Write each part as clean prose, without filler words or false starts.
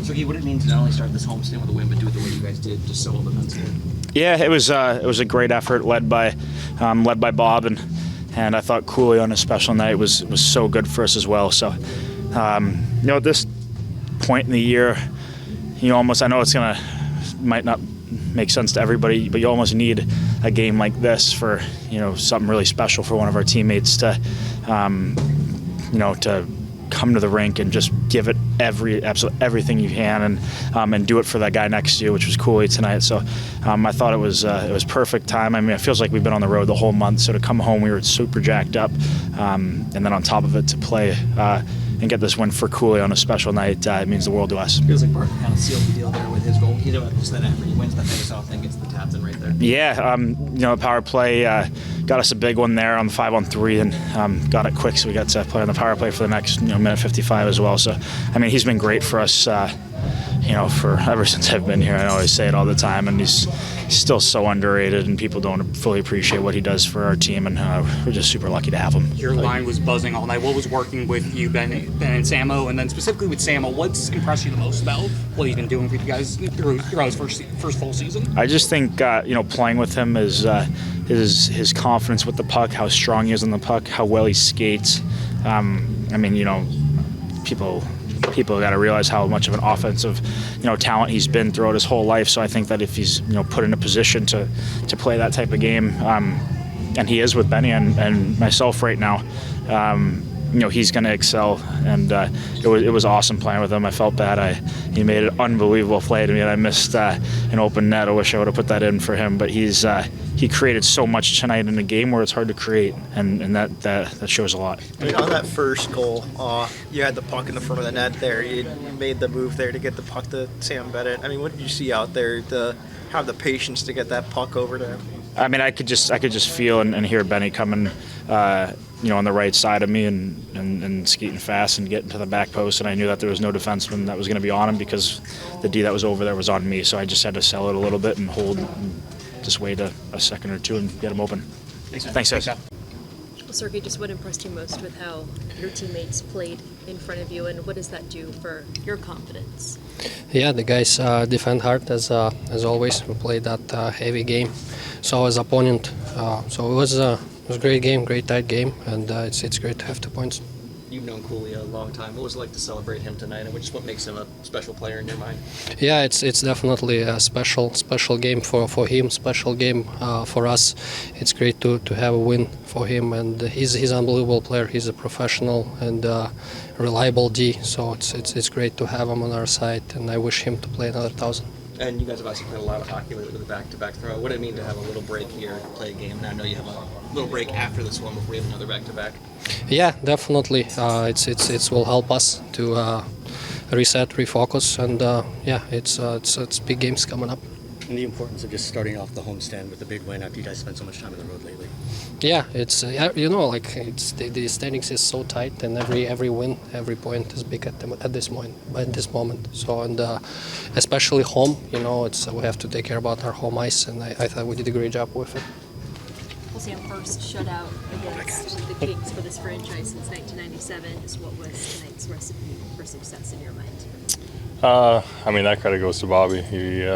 Sergei, what did it mean to not only start this homestand with a win, but do it the way you guys did, just so defensively? Yeah, it was a great effort led by Bob, and I thought Cooley on a special night was so good for us as well. So, at this point in the year, almost, I know might not make sense to everybody, but you almost need a game like this for something really special for one of our teammates to to come to the rink and just give it absolutely everything you can, and do it for that guy next to you, which was Cooley tonight. So I thought it was perfect time. I mean, it feels like we've been on the road the whole month, so to come home we were super jacked up, and then on top of it to play and get this win for Cooley on a special night, it means the world to us. Feels like Barton kind of sealed the deal there with his goal. Just that after he wins that face-off and gets the taps in right there. Yeah, power play got us a big one there on the 5-on-3, and got it quick, so we got to play on the power play for the next minute 55 as well. So, I mean, he's been great for us, for ever since I've been here. I always say it all the time, and he's still so underrated, and people don't fully appreciate what he does for our team, and we're just super lucky to have him. Your line was buzzing all night. What was working with you, Bennett and Samo, and then specifically with Samo, what's impressed you the most about what he's been doing for you guys throughout his first full season? I just think playing with him is his confidence with the puck, how strong he is on the puck, how well he skates. People got to realize how much of an offensive, talent he's been throughout his whole life. So I think that if he's, put in a position to play that type of game, and he is with Benny and myself right now, he's going to excel. And it was awesome playing with him. I felt bad. He made an unbelievable play to me, and I missed an open net. I wish I would have put that in for him. But he created so much tonight in a game where it's hard to create, and that shows a lot. I mean, on that first goal, you had the puck in the front of the net there. You made the move there to get the puck to Sam Bennett. I mean, what did you see out there to have the patience to get that puck over to him? I mean, I could just feel and hear Benny coming, on the right side of me and skating fast and getting to the back post, and I knew that there was no defenseman that was going to be on him because the D that was over there was on me. So I just had to sell it a little bit and hold. And just wait a second or two and get him open. Thanks, guys. Well, Sergei, just what impressed you most with how your teammates played in front of you, and what does that do for your confidence? Yeah, the guys defend hard as always. We played that heavy game, so as opponent. So it was a great game, great tight game, and it's great to have 2 points. You've known Cooley a long time. What was it like to celebrate him tonight, and what makes him a special player in your mind? Yeah, it's definitely a special game for him, special game for us. It's great to have a win for him, and he's an unbelievable player. He's a professional and reliable D, so it's great to have him on our side, and I wish him to play another 1,000. And you guys have obviously played a lot of hockey with a back-to-back throw. What did it mean to have a little break here to play a game? And I know you have a little break after this one before you have another back-to-back. Yeah, definitely. It will help us to reset, refocus, and it's big games coming up. And the importance of just starting off the homestand with a big win after you guys spent so much time on the road lately. Yeah, it's the standings is so tight, and every win, every point is big at this moment. So and especially home, we have to take care about our home ice, and I thought we did a great job with it. We'll see him first shutout against the Kings for this franchise since 1997. Just what was tonight's recipe for success in your mind? That credit goes to Bobby. He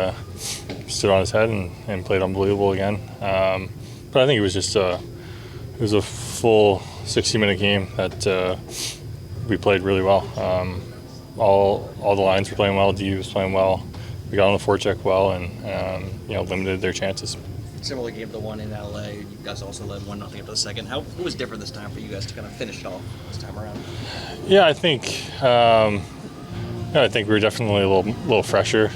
stood on his head and played unbelievable again. But I think it was just it was a full 60-minute game that we played really well. All the lines were playing well. D was playing well. We got on the forecheck well and limited their chances. Similar game to the one in LA. You guys also led 1-0 after the second. What was different this time for you guys to kind of finish it off this time around? Yeah, I think we were definitely a little fresher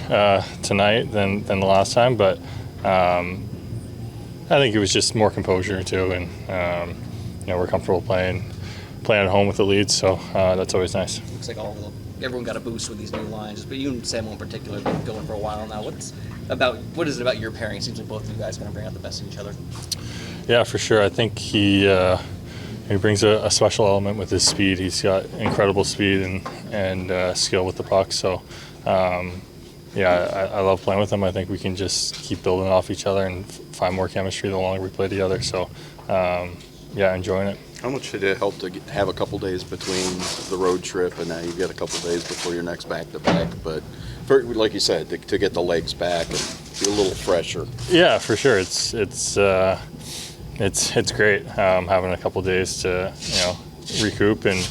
tonight than the last time, but I think it was just more composure too, and we're comfortable playing at home with the lead, so that's always nice. Looks like everyone got a boost with these new lines, but you and Samuel in particular have been going for a while now. What is it about your pairing? It seems like both of you guys are going to bring out the best in each other. Yeah, for sure. I think he brings a special element with his speed. He's got incredible speed and skill with the puck. So, I love playing with him. I think we can just keep building off each other and find more chemistry the longer we play together. So, enjoying it. How much did it help to have a couple days between the road trip, and now you've got a couple days before your next back-to-back? But like you said, to get the legs back and be a little fresher. Yeah, for sure. It's great having a couple days to recoup and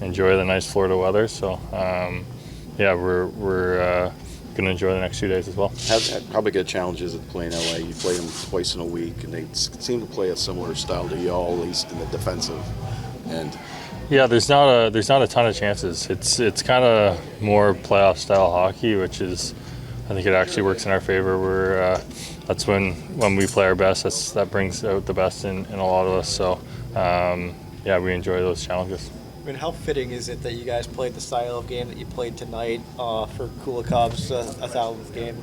enjoy the nice Florida weather. So yeah, we're going to enjoy the next 2 days as well. How big a challenge is it playing LA? You play them twice in a week, and they seem to play a similar style to y'all, at least in the defensive end. Yeah, there's not a ton of chances. It's kind of more playoff style hockey, which is, I think it actually works in our favor. That's when we play our best. That brings out the best in a lot of us. So yeah, we enjoy those challenges. I mean, how fitting is it that you guys played the style of game that you played tonight for Kulikov's 1,000th game?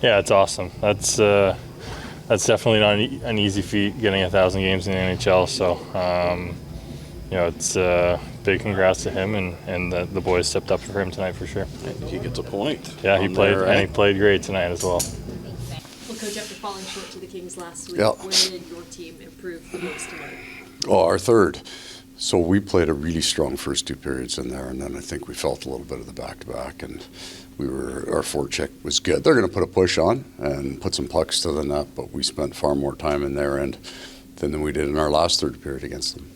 Yeah, it's awesome. That's definitely not an easy feat, getting 1,000 games in the NHL. So it's big congrats to him, and the boys stepped up for him tonight for sure. He gets a point. Yeah, he played, and he played great tonight as well. Well, Coach, after falling short to the Kings last week, Yeah. where did your team improve the most tonight? Oh, our third. So we played a really strong first 2 periods in there, and then I think we felt a little bit of the back-to-back, and our forecheck was good. They're going to put a push on and put some pucks to the net, but we spent far more time in their end than we did in our last third period against them.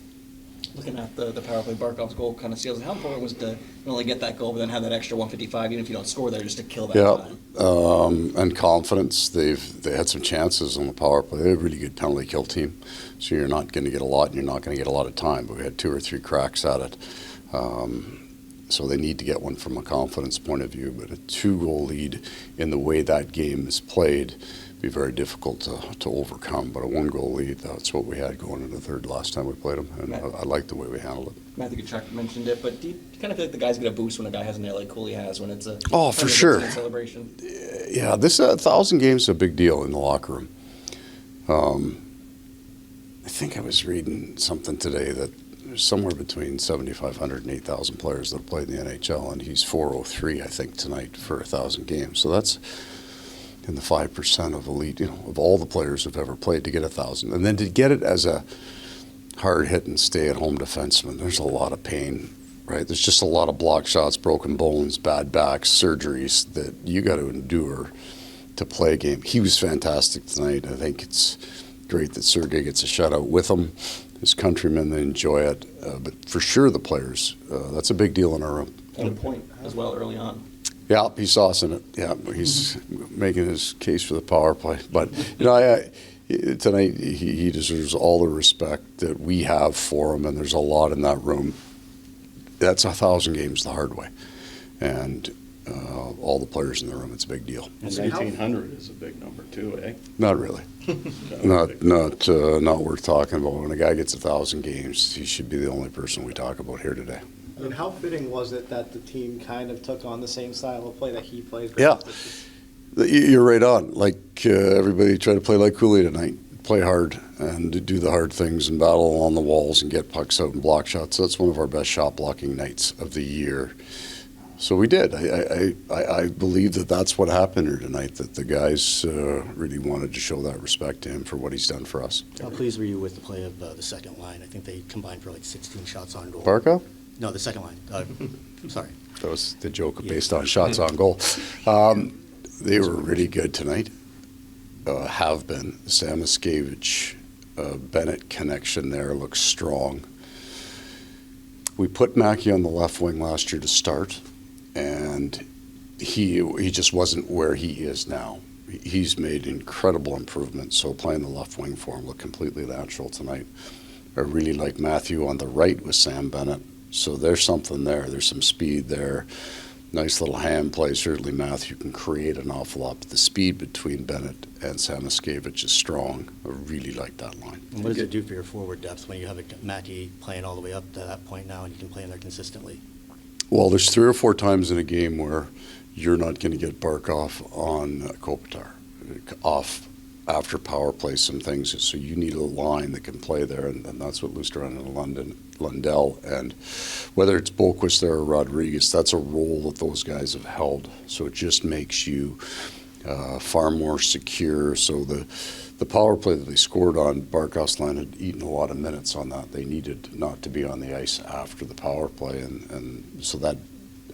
Looking at the power play, Barkov's goal kind of seals it. How important was to not only get that goal, but then have that extra 155, even if you don't score there, just to kill that time? And confidence. They had some chances on the power play. They're a really good penalty kill team, so you're not going to get a lot, and you're not going to get a lot of time. But we had 2 or 3 cracks at it, so they need to get one from a confidence point of view. But a 2-goal lead in the way that game is played be very difficult to overcome. But a 1-goal lead, that's what we had going into the third last time we played them, and I like the way we handled it. Matthew Tkachuk mentioned it, but do you kind of feel like the guys get a boost when a guy has a night like Cooley has, when it's a for sure celebration? Yeah, this 1,000 games is a big deal in the locker room. I think I was reading something today that there's somewhere between 7,500 and 8,000 players that have played in the NHL, and he's 403, I think, tonight for 1,000 games. So that's in the 5% of elite, of all the players who've ever played to get 1,000. And then to get it as a hard-hitting, stay-at-home defenseman, there's a lot of pain, right? There's just a lot of block shots, broken bones, bad backs, surgeries that you got to endure to play a game. He was fantastic tonight. I think it's great that Sergei gets a shutout with him. His countrymen, they enjoy it. But for sure the players, that's a big deal in our room. And a point as well early on. Yeah, he's saucing it. Yeah, he's making his case for the power play. But, tonight he deserves all the respect that we have for him, and there's a lot in that room. That's 1,000 games the hard way. And all the players in the room, it's a big deal. And 1,900 is a big number too, eh? Not really. Not worth talking about. When a guy gets 1,000 games, he should be the only person we talk about here today. I mean, how fitting was it that the team kind of took on the same style of play that he plays? Yeah, you're right on. Like everybody tried to play like Cooley tonight. Play hard and do the hard things and battle along the walls and get pucks out and block shots. That's one of our best shot blocking nights of the year. So we did. I believe that that's what happened here tonight, that the guys really wanted to show that respect to him for what he's done for us. How pleased were you with the play of the second line? I think they combined for like 16 shots on goal. Barkov? No, the second line. I'm sorry. That was the joke based on shots on goal. They were really good tonight. Have been. Samoskevich, Bennett connection there looks strong. We put Mackey on the left wing last year to start, and he just wasn't where he is now. He's made incredible improvements, so playing the left wing for him looked completely natural tonight. I really like Matthew on the right with Sam Bennett. So there's something there. There's some speed there. Nice little hand play. Certainly Matthew can create an awful lot. But the speed between Bennett and Samoskevich is strong. I really like that line. And what does it do for your forward depth when you have Mackey playing all the way up to that point now and you can play in there consistently? Well, there's 3 or 4 times in a game where you're not going to get Barkov on Kopitar. Off after power play, some things. So you need a line that can play there, and that's what Lusteran and Lundell, and whether it's Boquist there or Rodriguez, that's a role that those guys have held. So it just makes you far more secure. So the power play that they scored on, Barkov's line had eaten a lot of minutes on that. They needed not to be on the ice after the power play, and so that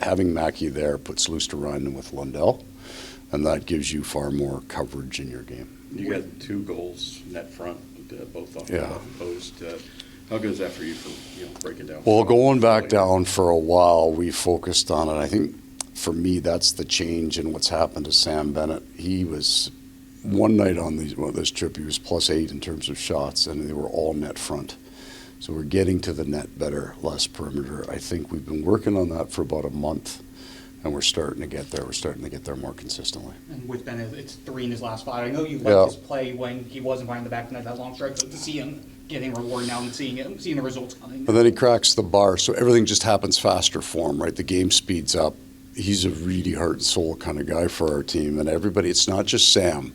having Mackey there puts Luosterainen with Lundell, and that gives you far more coverage in your game. You got 2 goals net front, both off Yeah. the post. How good is that for you? Break it down. Well, going back down for a while, we focused on it. I think for me, that's the change in what's happened to Sam Bennett. He was one night on this trip, he was +8 in terms of shots, and they were all net front. So we're getting to the net better, less perimeter. I think we've been working on that for about a month, and we're starting to get there. We're starting to get there more consistently. And with Bennett, it's 3 in his last 5. I know you liked his play when he wasn't behind the back net that long stretch, but to see him getting reward now and seeing the results coming. And then he cracks the bar, so everything just happens faster for him, right? The game speeds up. He's a really heart and soul kind of guy for our team, and everybody, it's not just Sam.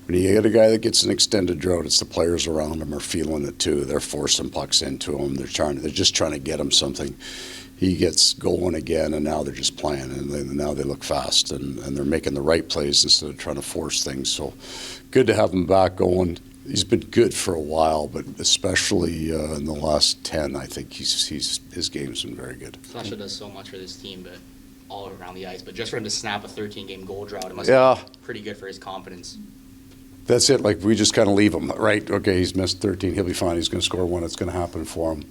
When you get a guy that gets an extended drought, it's the players around him are feeling it too. They're forcing pucks into him. They're just trying to get him something. He gets going again, and now they're just playing, and now they look fast, and they're making the right plays instead of trying to force things. So good to have him back going. He's been good for a while, but especially in the last 10, I think his game's been very good. Sasha does so much for this team, but all around the ice. But just for him to snap a 13-game goal drought, it must be pretty good for his confidence. That's it. Like, we just kind of leave him, right? Okay, he's missed 13. He'll be fine. He's going to score one. It's going to happen for him.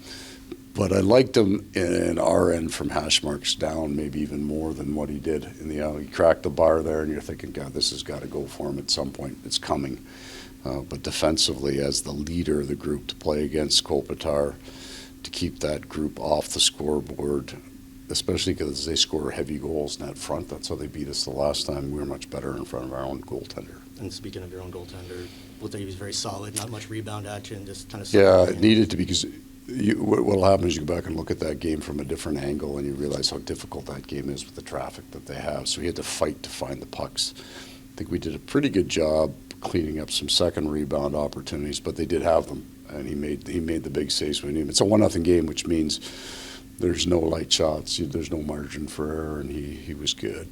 But I liked him in our end from hash marks down, maybe even more than what he did in the out. He cracked the bar there, and you're thinking, God, this has got to go for him at some point. It's coming. But defensively, as the leader of the group, to play against Kopitar, to keep that group off the scoreboard, especially because they score heavy goals net front. That's how they beat us the last time. We were much better in front of our own goaltender. And speaking of your own goaltender, looked like he was very solid, not much rebound action, just kind of. Yeah, it needed to, because what'll happen is you go back and look at that game from a different angle, and you realize how difficult that game is with the traffic that they have. So he had to fight to find the pucks. I think we did a pretty good job cleaning up some second rebound opportunities, but they did have them, and he made the big saves we need. It's a 1-0 game, which means there's no light shots, there's no margin for error, and he was good.